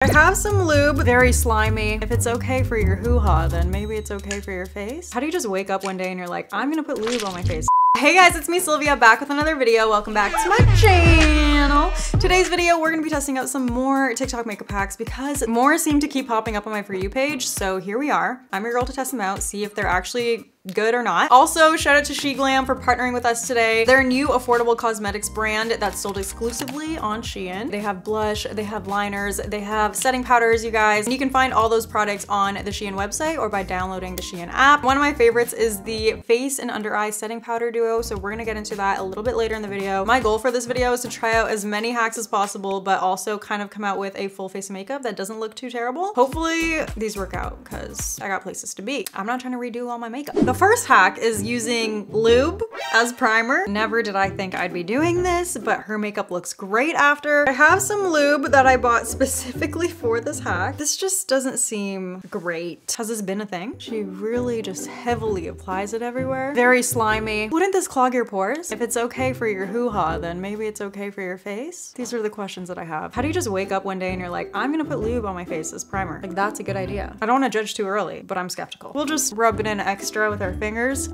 I have some lube, very slimy. If it's okay for your hoo-ha, then maybe it's okay for your face. How do you just wake up one day and you're like, I'm gonna put lube on my face? Hey guys, it's me Sylvia, back with another video. Welcome back to my channel. Today's video, we're gonna be testing out some more TikTok makeup hacks because more seem to keep popping up on my For You page. So here we are. I'm your girl to test them out, see if they're actually good or not. Also, shout out to SheGlam for partnering with us today. Their new affordable cosmetics brand that's sold exclusively on Shein. They have blush, they have liners, they have setting powders, you guys. And you can find all those products on the Shein website or by downloading the Shein app. One of my favorites is the face and under eye setting powder duo, so we're gonna get into that a little bit later in the video. My goal for this video is to try out as many hacks as possible, but also kind of come out with a full face of makeup that doesn't look too terrible. Hopefully these work out because I got places to be. I'm not trying to redo all my makeup. The first hack is using lube as primer. Never did I think I'd be doing this, but her makeup looks great after. I have some lube that I bought specifically for this hack. This just doesn't seem great. Has this been a thing? She really just heavily applies it everywhere. Very slimy. Wouldn't this clog your pores? If it's okay for your hoo-ha, then maybe it's okay for your face? These are the questions that I have. How do you just wake up one day and you're like, I'm gonna put lube on my face as primer? Like, that's a good idea. I don't want to judge too early, but I'm skeptical. We'll just rub it in extra with our fingers.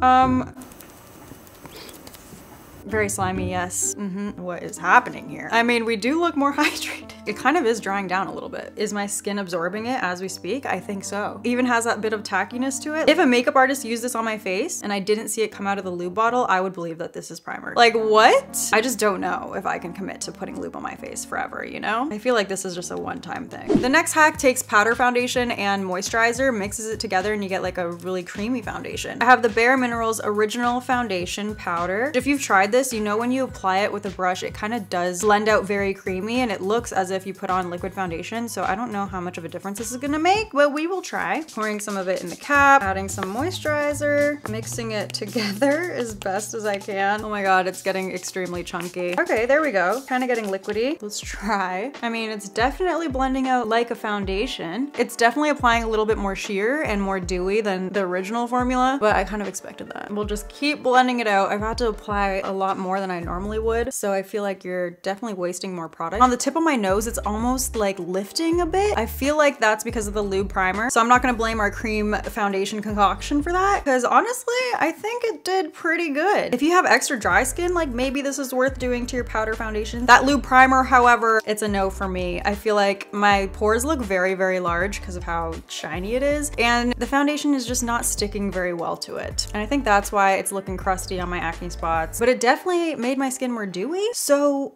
Very slimy, yes. What is happening here? I mean, we do look more hydrated. It kind of is drying down a little bit. Is my skin absorbing it as we speak? I think so. Even has that bit of tackiness to it. If a makeup artist used this on my face and I didn't see it come out of the lube bottle, I would believe that this is primer. Like, what? I just don't know if I can commit to putting lube on my face forever, you know? I feel like this is just a one-time thing. The next hack takes powder foundation and moisturizer, mixes it together, and you get like a really creamy foundation. I have the Bare Minerals Original Foundation Powder. If you've tried this, you know when you apply it with a brush, it kind of does blend out very creamy and it looks as if you put on liquid foundation. So I don't know how much of a difference this is gonna make, but we will try. Pouring some of it in the cap, adding some moisturizer, mixing it together as best as I can. Oh my God, it's getting extremely chunky. Okay, there we go. Kind of getting liquidy. Let's try. I mean, it's definitely blending out like a foundation. It's definitely applying a little bit more sheer and more dewy than the original formula, but I kind of expected that. We'll just keep blending it out. I've had to apply a lot more than I normally would, so I feel like you're definitely wasting more product. On the tip of my nose, it's almost like lifting a bit. I feel like that's because of the lube primer, so I'm not gonna blame our cream foundation concoction for that, because honestly, I think it did pretty good. If you have extra dry skin, like maybe this is worth doing to your powder foundation. That lube primer, however, it's a no for me. I feel like my pores look very, very large because of how shiny it is, and the foundation is just not sticking very well to it. And I think that's why it's looking crusty on my acne spots, but it definitely made my skin more dewy. So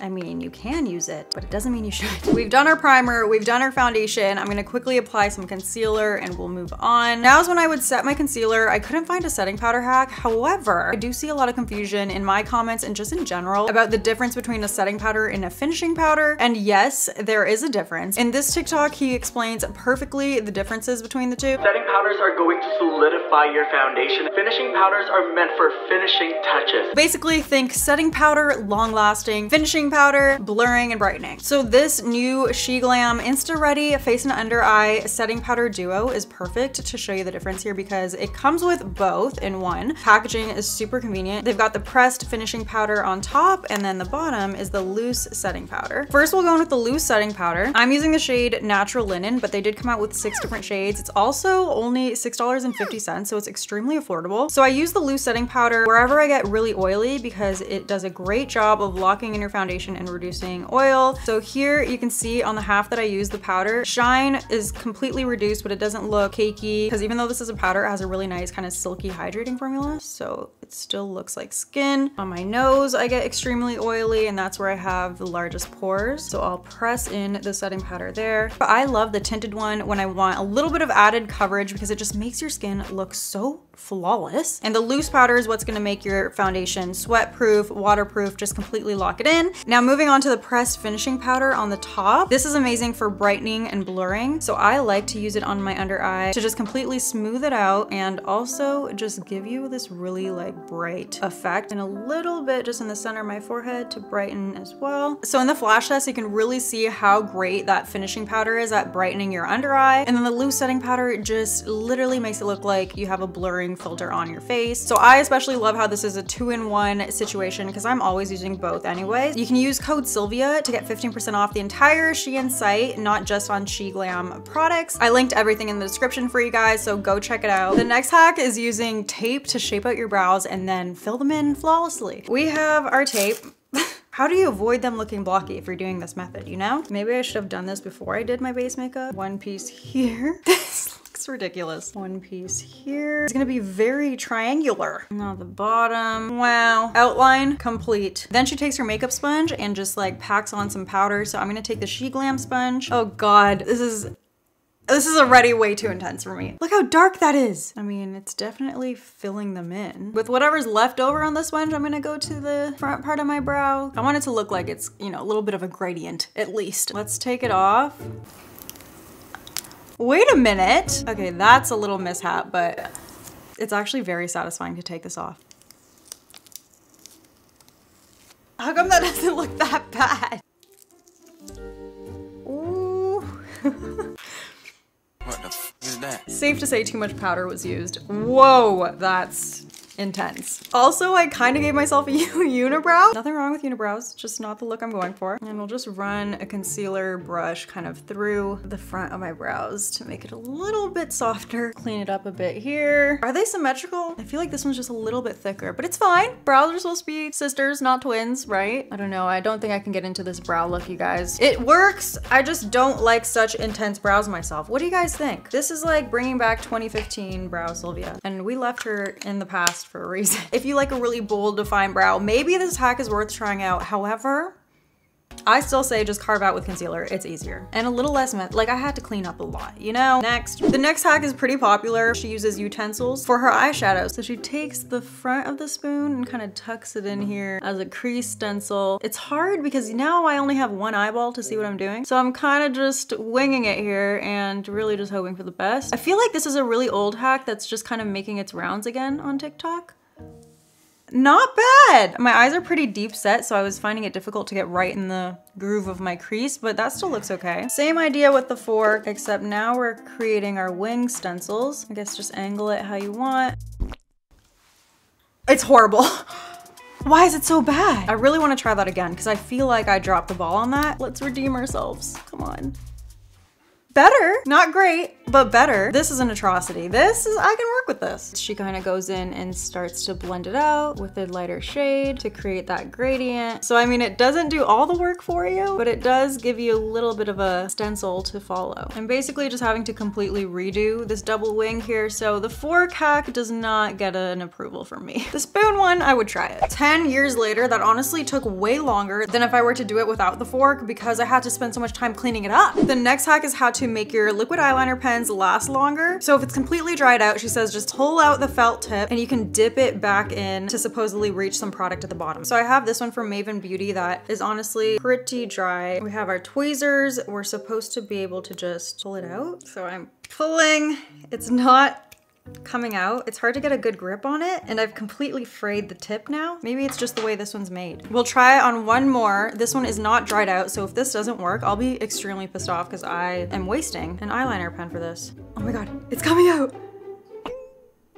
I mean, you can use it, but it doesn't mean you should. We've done our primer, we've done our foundation. I'm gonna quickly apply some concealer and we'll move on. Now's when I would set my concealer. I couldn't find a setting powder hack. However, I do see a lot of confusion in my comments and just in general about the difference between a setting powder and a finishing powder. And yes, there is a difference. In this TikTok, he explains perfectly the differences between the two. Setting powders are going to solidify your foundation. Finishing powders are meant for finishing touches. Basically, think setting powder, long lasting, finishing powder, blurring and brightening. So this new SheGlam Insta Ready Face and Under Eye Setting Powder Duo is perfect to show you the difference here because it comes with both in one. Packaging is super convenient. They've got the pressed finishing powder on top, and then the bottom is the loose setting powder. First, we'll go in with the loose setting powder. I'm using the shade Natural Linen, but they did come out with 6 different shades. It's also only $6.50, so it's extremely affordable. So I use the loose setting powder wherever I get really oily because it does a great job of locking in your foundation and reducing oil. So here you can see on the half that I use the powder, shine is completely reduced, but it doesn't look cakey because even though this is a powder, it has a really nice kind of silky hydrating formula. So it still looks like skin. On my nose, I get extremely oily and that's where I have the largest pores. So I'll press in the setting powder there. But I love the tinted one when I want a little bit of added coverage because it just makes your skin look so flawless. And the loose powder is what's gonna make your foundation sweat proof, waterproof, just completely lock it in. Now moving on to the pressed finishing powder on the top. This is amazing for brightening and blurring. So I like to use it on my under eye to just completely smooth it out and also just give you this really like bright effect, and a little bit just in the center of my forehead to brighten as well. So in the flash test, you can really see how great that finishing powder is at brightening your under eye. And then the loose setting powder just literally makes it look like you have a blurring filter on your face. So I especially love how this is a 2-in-1 situation because I'm always using both anyways. You can use code Sylvia to get 15% off the entire Shein site, not just on SheGlam products. I linked everything in the description for you guys, so go check it out. The next hack is using tape to shape out your brows and then fill them in flawlessly. We have our tape. How do you avoid them looking blocky if you're doing this method, you know? Maybe I should have done this before I did my base makeup. One piece here. This looks ridiculous. One piece here. It's gonna be very triangular. Now the bottom. Wow. Outline complete. Then she takes her makeup sponge and just like packs on some powder. So I'm gonna take the SheGlam sponge. Oh God, this is already way too intense for me. Look how dark that is. I mean, it's definitely filling them in. With whatever's left over on the sponge, I'm gonna go to the front part of my brow. I want it to look like it's, you know, a little bit of a gradient, at least. Let's take it off. Wait a minute. Okay, that's a little mishap, but it's actually very satisfying to take this off. How come that doesn't look that bad? Ooh. What the f is that? Safe to say too much powder was used. Whoa, that's intense. Also, I kind of gave myself a unibrow. Nothing wrong with unibrows, just not the look I'm going for. And we'll just run a concealer brush kind of through the front of my brows to make it a little bit softer. Clean it up a bit here. Are they symmetrical? I feel like this one's just a little bit thicker, but it's fine. Brows are supposed to be sisters, not twins, right? I don't know. I don't think I can get into this brow look, you guys. It works. I just don't like such intense brows myself. What do you guys think? This is like bringing back 2015 brow Sylvia, and we left her in the past for a reason. If you like a really bold, defined brow, maybe this hack is worth trying out. However, I still say just carve out with concealer. It's easier and a little less like I had to clean up a lot, you know? The next hack is pretty popular. She uses utensils for her eyeshadows. So she takes the front of the spoon and kind of tucks it in here as a crease stencil. It's hard because now I only have one eyeball to see what I'm doing. So I'm kind of just winging it here and really just hoping for the best. I feel like this is a really old hack that's just kind of making its rounds again on TikTok. Not bad. My eyes are pretty deep set, so I was finding it difficult to get right in the groove of my crease, but that still looks okay. Same idea with the fork, except now we're creating our wing stencils. I guess just angle it how you want. It's horrible. Why is it so bad? I really want to try that again because I feel like I dropped the ball on that. Let's redeem ourselves. Come on. Better, not great, but better. This is an atrocity. I can work with this. She kind of goes in and starts to blend it out with a lighter shade to create that gradient. So I mean, it doesn't do all the work for you, but it does give you a little bit of a stencil to follow. I'm basically just having to completely redo this double wing here. So the fork hack does not get an approval from me. The spoon one, I would try it. 10 years later, that honestly took way longer than if I were to do it without the fork because I had to spend so much time cleaning it up. The next hack is how to make your liquid eyeliner pens last longer. So if it's completely dried out, she says just pull out the felt tip and you can dip it back in to supposedly reach some product at the bottom. So I have this one from Maven Beauty that is honestly pretty dry. We have our tweezers. We're supposed to be able to just pull it out. So I'm pulling, it's not coming out. It's hard to get a good grip on it, and I've completely frayed the tip now. Maybe it's just the way this one's made. We'll try it on one more. This one is not dried out, so if this doesn't work, I'll be extremely pissed off because I am wasting an eyeliner pen for this. Oh my god, it's coming out!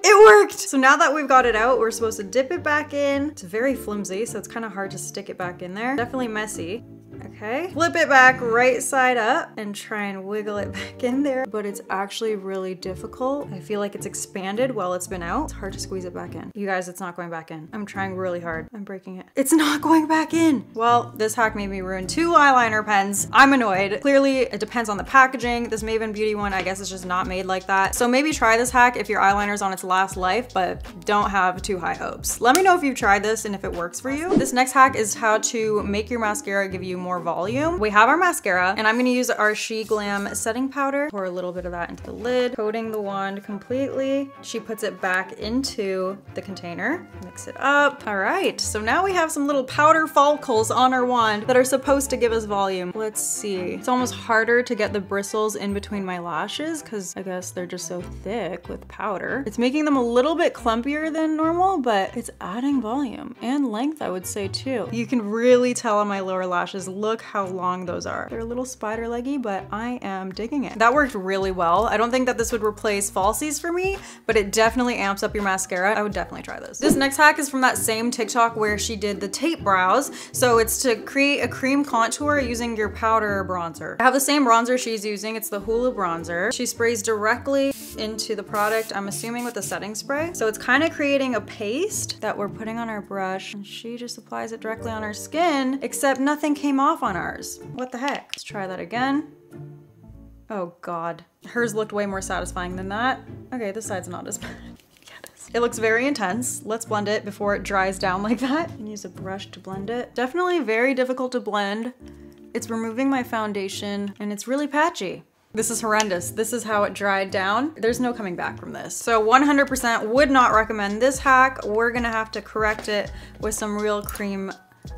It worked! So now that we've got it out, we're supposed to dip it back in. It's very flimsy, so it's kind of hard to stick it back in there. Definitely messy. Okay, flip it back right side up and try and wiggle it back in there, but it's actually really difficult. I feel like it's expanded while it's been out. It's hard to squeeze it back in. You guys, it's not going back in. I'm trying really hard. I'm breaking it. It's not going back in. Well, this hack made me ruin 2 eyeliner pens. I'm annoyed. Clearly, it depends on the packaging. This Maven Beauty one, I guess it's just not made like that. So maybe try this hack if your eyeliner's on its last life, but don't have too high hopes. Let me know if you've tried this and if it works for you. This next hack is how to make your mascara give you more volume. We have our mascara, and I'm gonna use our She Glam setting powder. Pour a little bit of that into the lid, coating the wand completely. She puts it back into the container, mix it up. All right, so now we have some little powder follicles on our wand that are supposed to give us volume. Let's see. It's almost harder to get the bristles in between my lashes because I guess they're just so thick with powder. It's making them a little bit clumpier than normal, but it's adding volume and length, I would say too. You can really tell on my lower lashes, look how long those are. They're a little spider leggy, but I am digging it. That worked really well. I don't think that this would replace falsies for me, but it definitely amps up your mascara. I would definitely try this. This next hack is from that same TikTok where she did the tape brows. So it's to create a cream contour using your powder bronzer. I have the same bronzer she's using. It's the Hulu bronzer. She sprays directly into the product, I'm assuming with the setting spray. So it's kind of creating a paste that we're putting on our brush, and she just applies it directly on her skin, except nothing came off on ours. What the heck? Let's try that again. Oh God. Hers looked way more satisfying than that. Okay, this side's not as bad. It looks very intense. Let's blend it before it dries down like that. And use a brush to blend it. Definitely very difficult to blend. It's removing my foundation and it's really patchy. This is horrendous. This is how it dried down. There's no coming back from this. So 100% would not recommend this hack. We're gonna have to correct it with some real cream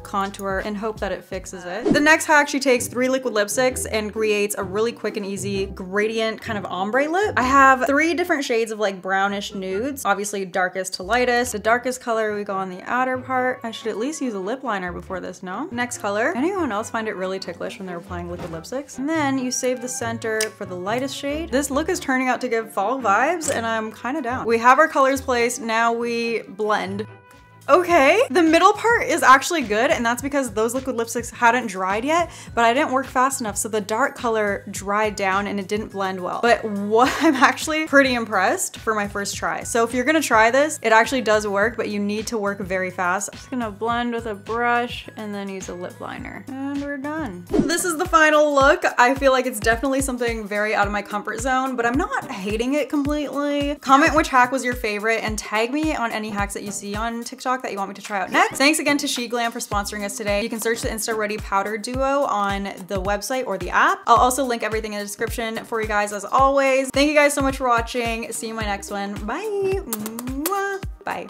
contour and hope that it fixes it. The next hack, she takes 3 liquid lipsticks and creates a really quick and easy gradient kind of ombre lip. I have 3 different shades of like brownish nudes, obviously darkest to lightest. The darkest color we go on the outer part. I should at least use a lip liner before this, no? Next color. Anyone else find it really ticklish when they're applying liquid lipsticks? And then you save the center for the lightest shade. This look is turning out to give fall vibes and I'm kind of down. We have our colors placed, now we blend. Okay, the middle part is actually good, and that's because those liquid lipsticks hadn't dried yet, but I didn't work fast enough, so the dark color dried down and it didn't blend well. But what I'm actually pretty impressed for my first try. So if you're gonna try this, it actually does work, but you need to work very fast. I'm just gonna blend with a brush and then use a lip liner. And we're done. This is the final look. I feel like it's definitely something very out of my comfort zone, but I'm not hating it completely. Comment which hack was your favorite and tag me on any hacks that you see on TikTok that you want me to try out next. Thanks again to She Glam for sponsoring us today. You can search the Insta Ready Powder Duo on the website or the app. I'll also link everything in the description for you guys as always. Thank you guys so much for watching. See you in my next one. Bye. Mwah. Bye.